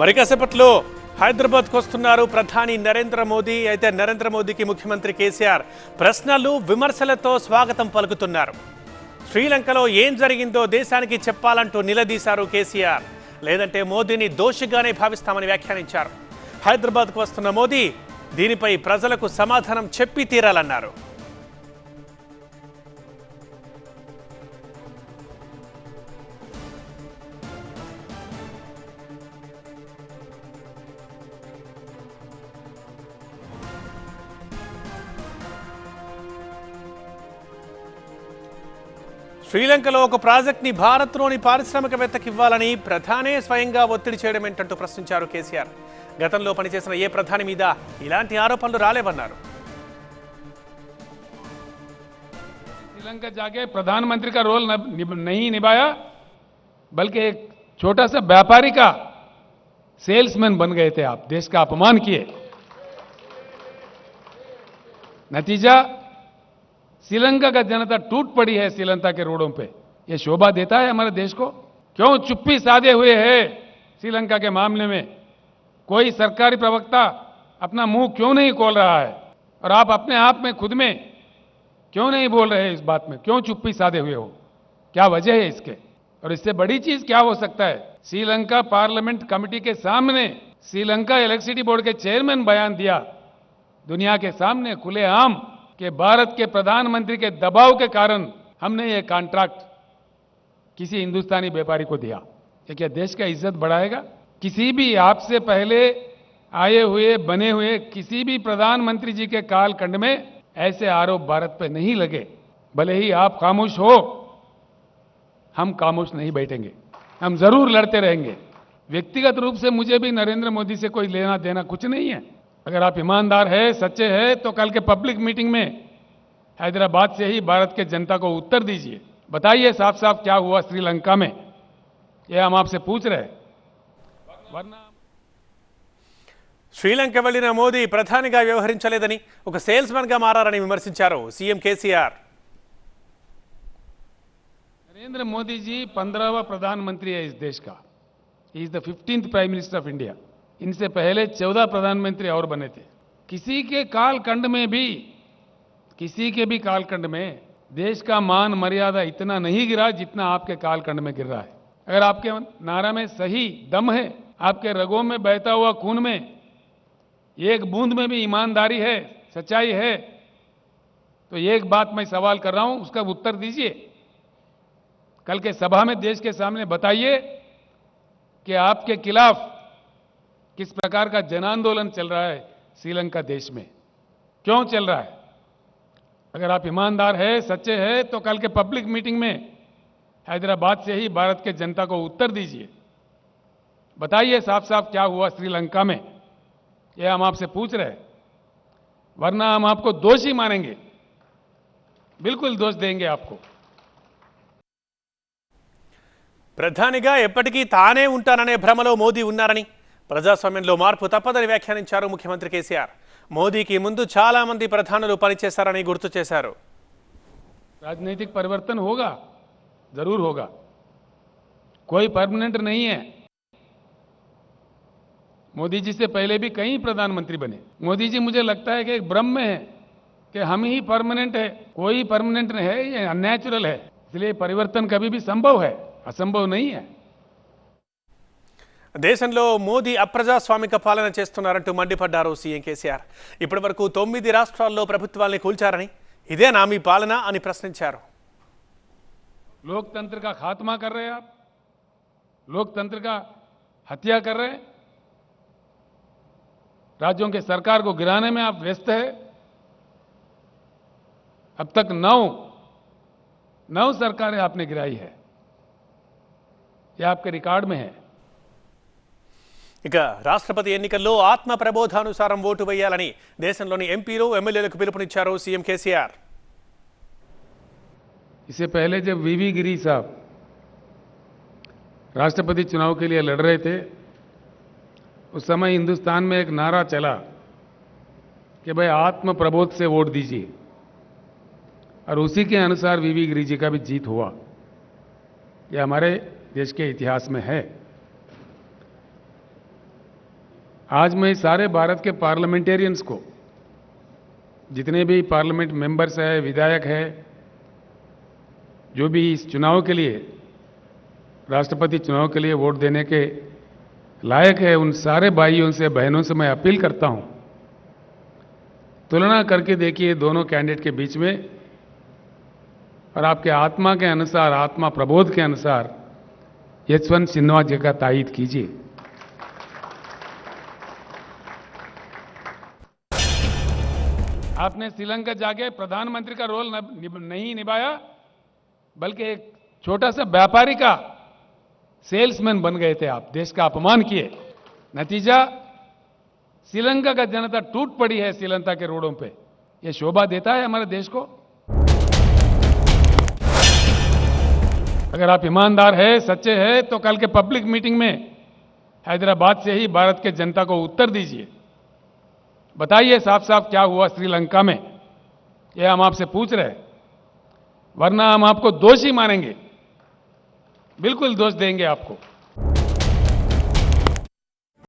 మరి కాసేపట్లో హైదరాబాద్కు వస్తున్నారు ప్రధాని నరేంద్ర మోదీ. అయితే నరేంద్ర మోదీకి ముఖ్యమంత్రి కేసీఆర్ ప్రశ్నలు విమర్శలతో స్వాగతం పలుకుతున్నారు. శ్రీలంకలో ఏం జరిగిందో దేశానికి చెప్పాలంటూ నిలదీశారు కేసీఆర్. లేదంటే మోదీని దోషిగానే భావిస్తామని వ్యాఖ్యానించారు. హైదరాబాద్కు వస్తున్న మోదీ దీనిపై ప్రజలకు సమాధానం చెప్పి తీరాలన్నారు. శ్రీలంకలో ఒక ప్రాజెక్ట్ని భారత్లోని పారిశ్రామికవేత్తకి ఇవ్వాలని ప్రధానే స్వయంగా ఒత్తిడి చేయడం ఏంటంటూ ప్రశ్నించారు కేసీఆర్. గతంలో పనిచేసిన ఏ ప్రధాని మీద ఇలాంటి ఆరోపణలు రాలేవన్నారు. श्रीलंका जाके प्रधानमंत्री का रोल नहीं निभाया, बल्कि एक छोटा सा व्यापारी का सेल्समैन बन गए थे। आप देश का अपमान किए। नतीजा श्रीलंका का जनता टूट पड़ी है श्रीलंका के रोडों पे। यह शोभा देता है हमारे देश को? क्यों चुप्पी साधे हुए है श्रीलंका के मामले में? कोई सरकारी प्रवक्ता अपना मुंह क्यों नहीं खोल रहा है? और आप अपने आप में खुद में क्यों नहीं बोल रहे इस बात में? क्यों चुप्पी साधे हुए हो? क्या वजह है इसके? और इससे बड़ी चीज क्या हो सकता है? श्रीलंका पार्लियामेंट कमेटी के सामने श्रीलंका इलेक्ट्रिसिटी बोर्ड के चेयरमैन बयान दिया दुनिया के सामने खुलेआम कि भारत के प्रधानमंत्री के दबाव के कारण हमने ये कॉन्ट्रैक्ट किसी हिंदुस्तानी व्यापारी को दिया। ये क्या देश का इज्जत बढ़ाएगा? किसी भी आपसे पहले आए हुए बने हुए किसी भी प्रधानमंत्री जी के कालखंड में ऐसे आरोप भारत पे नहीं लगे। भले ही आप खामोश हो, हम खामोश नहीं बैठेंगे, हम जरूर लड़ते रहेंगे। व्यक्तिगत रूप से मुझे भी नरेंद्र मोदी से कोई लेना देना कुछ नहीं है। अगर आप ईमानदार है, सच्चे हैं, तो कल के पब्लिक मीटिंग में हैदराबाद से ही भारत के जनता को उत्तर दीजिए। बताइए साफ साफ क्या हुआ श्रीलंका में, ये हम आपसे पूछ रहे हैं। वरना శ్రీలంక వెళ్లిన మోదీ ప్రధానిగా వ్యవహరించలేదని, ఒక సేల్స్మన్ గా మారారని విమర్శించారు సీఎం కేసీఆర్. नरेंद्र मोदी जी 15वां प्रधानमंत्री है इस देश का। He is the 15th prime minister of India. इनसे पहले 14 प्रधानमंत्री और बने थे। किसी के कालखंड में भी, किसी के भी कालखंड में देश का मान मर्यादा इतना नहीं गिरा जितना आपके कालखंड में गिर रहा है। अगर आपके नारा में सही दम है, आपके रगों में बहता हुआ खून में एक बूंद में भी ईमानदारी है, सच्चाई है, तो एक बात मैं सवाल कर रहा हूं, उसका उत्तर दीजिए। कल के सभा में देश के सामने बताइए कि आपके खिलाफ किस प्रकार का जन आंदोलन चल रहा है श्रीलंका देश में, क्यों चल रहा है? अगर आप ईमानदार है, सच्चे हैं, तो कल के पब्लिक मीटिंग में हैदराबाद से ही भारत के जनता को उत्तर दीजिए। बताइए साफ साफ क्या हुआ श्रीलंका में, ये हम आपसे पूछ रहे हैं। वरना हम आपको दोषी मानेंगे, बिल्कुल दोष देंगे आपको। ప్రధానిగా ఎప్పటికీ తానే ఉంటాననే భ్రమలో మోదీ ఉన్నారని, ప్రజాస్వామ్యంలో మార్పు తప్పదని వ్యాఖ్యానించారు ముఖ్యమంత్రి కేసీఆర్. మోదీకి ముందు చాలా మంది ప్రధానులు పనిచేశారని గుర్తు చేశారు. राजनीतिक परिवर्तन होगा, जरूर होगा, कोई परमानेंट नहीं है। मोदी जी से पहले भी कई प्रधानमंत्री बने। मोदी जी मुझे लगता है कि एक भ्रम में है कि हम ही परमानेंट है। कोई परमानेंट नहीं है, ये अननेचुरल है। इसलिए परिवर्तन कभी भी संभव है, असंभव नहीं है। దేశంలో మోదీ అప్రజాస్వామిక పాలన చేస్తున్నారంటూ మండిపడ్డారు సీఎం కేసీఆర్. ఇప్పటివరకు 9 రాష్ట్రాల్లో ప్రభుత్వాల్ని కూల్చారని, ఇదేనా మీ పాలన అని ప్రశ్నించారు. लोकतंत्र का खात्मा कर रहे हैं आप, लोकतंत्र का हत्या कर रहे हैं, राज्यों के सरकार को गिराने में आप व्यस्त है। अब तक 9 सरकारें आपने गिराई है, यह आपके रिकॉर्ड में है। ఇక రాష్ట్రపతి ఎన్నికల్లో ఆత్మ ప్రబోధానుసారం ఓటు వేయాలని దేశంలోని ఎంపీలు ఎమ్మెల్యేలకు పిలుపునిచ్చారు సీఎం కేసీఆర్. इससे पहले जब वीवी गिरी साहब राष्ट्रपति चुनाव के लिए लड़ रहे थे, उस समय हिंदुस्तान में एक नारा चला कि भाई आत्म प्रबोध से वोट दीजिए, और उसी के अनुसार वीवी गिरी जी का भी जीत हुआ। यह हमारे देश के इतिहास में है। आज मैं सारे भारत के पार्लियामेंटेरियंस को, जितने भी पार्लियामेंट मेंबर्स हैं, विधायक हैं, जो भी इस चुनाव के लिए, राष्ट्रपति चुनाव के लिए वोट देने के लायक है, उन सारे भाइयों से, बहनों से मैं अपील करता हूं, तुलना करके देखिए दोनों कैंडिडेट के बीच में और आपके आत्मा के अनुसार, आत्मा प्रबोध के अनुसार यशवंत सिन्हा जी का तायीद कीजिए। आपने श्रीलंका जाके प्रधानमंत्री का रोल नहीं निभाया, बल्कि एक छोटा सा व्यापारी का सेल्समैन बन गए थे आप, देश का अपमान किए। नतीजा, श्रीलंका का जनता टूट पड़ी है श्रीलंका के रोडों पे। ये शोभा देता है हमारे देश को? अगर आप ईमानदार है, सच्चे हैं, तो कल के पब्लिक मीटिंग में हैदराबाद से ही भारत के जनता को उत्तर दीजिए। बताइए साफ साफ क्या हुआ श्रीलंका में, ये हम आपसे पूछ रहे हैं। वरना हम आपको दोषी मानेंगे, बिल्कुल दोष देंगे आपको।